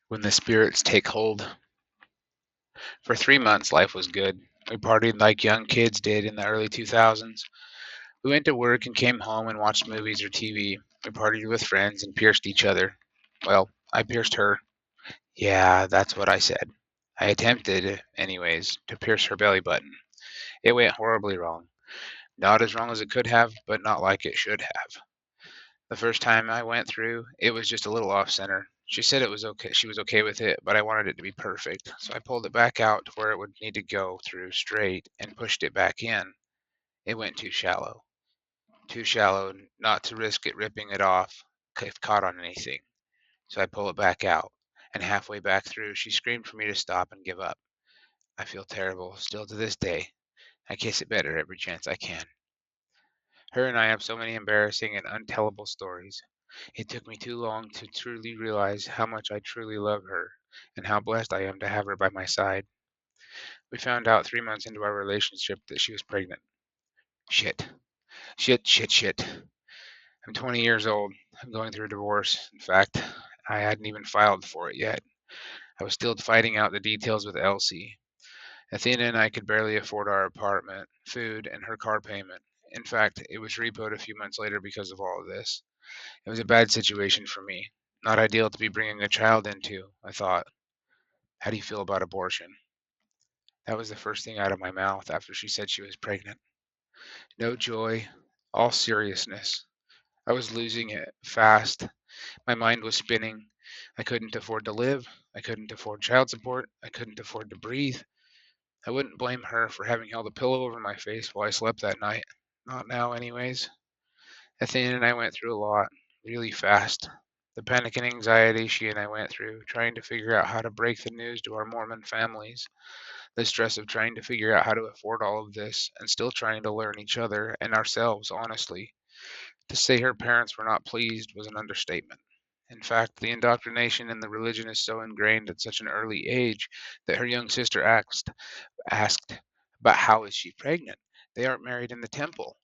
When the spirits take hold. For 3 months, life was good. We partied like young kids did in the early 2000s. We went to work and came home and watched movies or TV. We partied with friends and pierced each other. Well, I pierced her. Yeah, that's what I said. I attempted, anyways, to pierce her belly button. It went horribly wrong. Not as wrong as it could have, but not like it should have. The first time I went through, it was just a little off center. She said it was okay. She was okay with it, but I wanted it to be perfect. So I pulled it back out to where it would need to go through straight and pushed it back in. It went too shallow not to risk it ripping it off if caught on anything. So I pull it back out, and halfway back through, she screamed for me to stop and give up. I feel terrible, still to this day. I kiss it better every chance I can. Her and I have so many embarrassing and untellable stories. It took me too long to truly realize how much I truly love her and how blessed I am to have her by my side. We found out 3 months into our relationship that she was pregnant. Shit. Shit, shit, shit. I'm 20 years old. I'm going through a divorce. In fact, I hadn't even filed for it yet. I was still fighting out the details with Elsie. Athena and I could barely afford our apartment, food, and her car payment. In fact, it was repoed a few months later because of all of this. It was a bad situation for me. Not ideal to be bringing a child into, I thought. How do you feel about abortion? That was the first thing out of my mouth after she said she was pregnant. No joy, all seriousness. I was losing it fast. My mind was spinning. I couldn't afford to live. I couldn't afford child support. I couldn't afford to breathe. I wouldn't blame her for having held a pillow over my face while I slept that night. Not now, anyways. Athena and I went through a lot, really fast. The panic and anxiety she and I went through, trying to figure out how to break the news to our Mormon families. The stress of trying to figure out how to afford all of this and still trying to learn each other and ourselves honestly. To say her parents were not pleased was an understatement. In fact, the indoctrination in the religion is so ingrained at such an early age that her young sister asked, "But how is she pregnant? They aren't married in the temple,"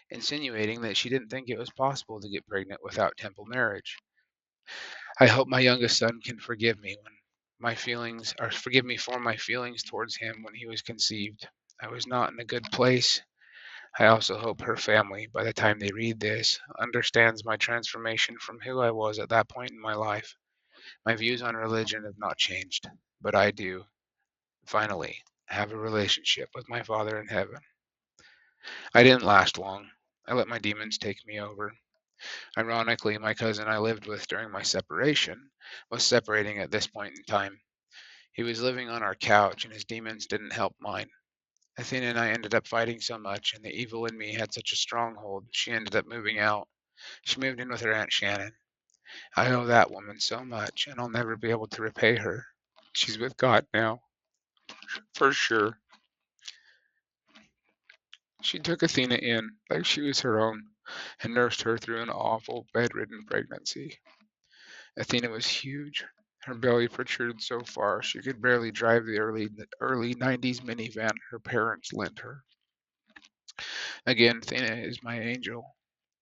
insinuating that she didn't think it was possible to get pregnant without temple marriage. I hope my youngest son can forgive me for my feelings towards him when he was conceived. I was not in a good place. I also hope her family, by the time they read this, understands my transformation from who I was at that point in my life. My views on religion have not changed, but I do, finally, have a relationship with my Father in heaven. I didn't last long. I let my demons take me over. Ironically, my cousin I lived with during my separation was separating at this point in time. He was living on our couch, and his demons didn't help mine. Athena and I ended up fighting so much, and the evil in me had such a stronghold, she ended up moving out. She moved in with her Aunt Shannon. I owe that woman so much, and I'll never be able to repay her. She's with God now, for sure. She took Athena in like she was her own and nursed her through an awful bedridden pregnancy. Athena was huge. Her belly protruded so far she could barely drive the early 90s minivan her parents lent her. Again, Athena is my angel.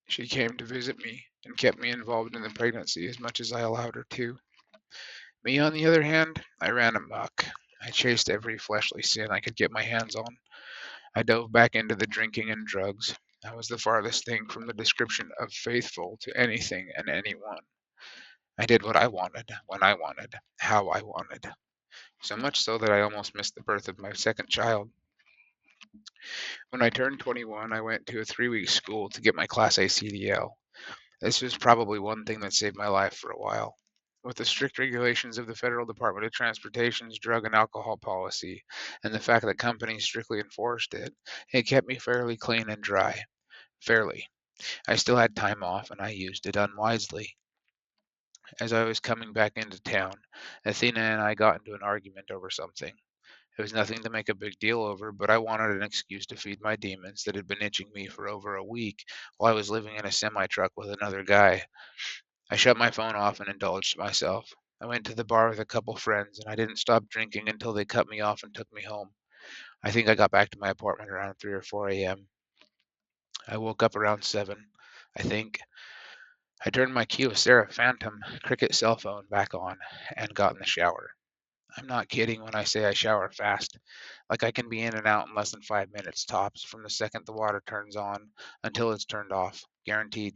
She came to visit me and kept me involved in the pregnancy as much as I allowed her to. Me, on the other hand, I ran amok. I chased every fleshly sin I could get my hands on. I dove back into the drinking and drugs. I was the farthest thing from the description of faithful to anything and anyone. I did what I wanted, when I wanted, how I wanted. So much so that I almost missed the birth of my second child. When I turned 21, I went to a 3-week school to get my Class A CDL. This was probably one thing that saved my life for a while. With the strict regulations of the Federal Department of Transportation's drug and alcohol policy, and the fact that companies strictly enforced it, it kept me fairly clean and dry. Fairly. I still had time off, and I used it unwisely. As I was coming back into town, Athena and I got into an argument over something. It was nothing to make a big deal over, but I wanted an excuse to feed my demons that had been itching me for over a week while I was living in a semi truck with another guy. I shut my phone off and indulged myself. I went to the bar with a couple friends, and I didn't stop drinking until they cut me off and took me home. I think I got back to my apartment around 3 or 4 a.m. I woke up around 7, I think. I turned my Kyocera Phantom Cricket cell phone back on and got in the shower. I'm not kidding when I say I shower fast. Like I can be in and out in less than 5 minutes tops from the second the water turns on until it's turned off. Guaranteed.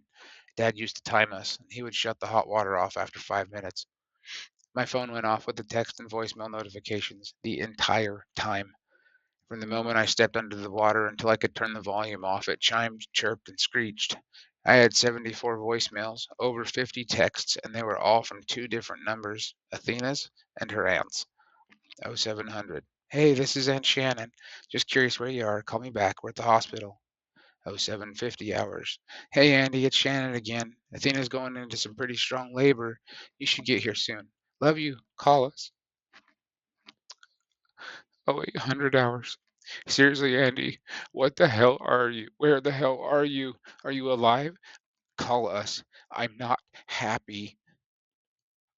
Dad used to time us, and he would shut the hot water off after 5 minutes. My phone went off with the text and voicemail notifications the entire time. From the moment I stepped under the water until I could turn the volume off, it chimed, chirped, and screeched. I had 74 voicemails, over 50 texts, and they were all from two different numbers, Athena's and her aunt's. 0700. Hey, this is Aunt Shannon. Just curious where you are. Call me back. We're at the hospital. 0750 hours. Hey, Andy, it's Shannon again. Athena's going into some pretty strong labor. You should get here soon. Love you. Call us. 0800 hours. Seriously, Andy, what the hell are you? Where the hell are you? Are you alive? Call us. I'm not happy.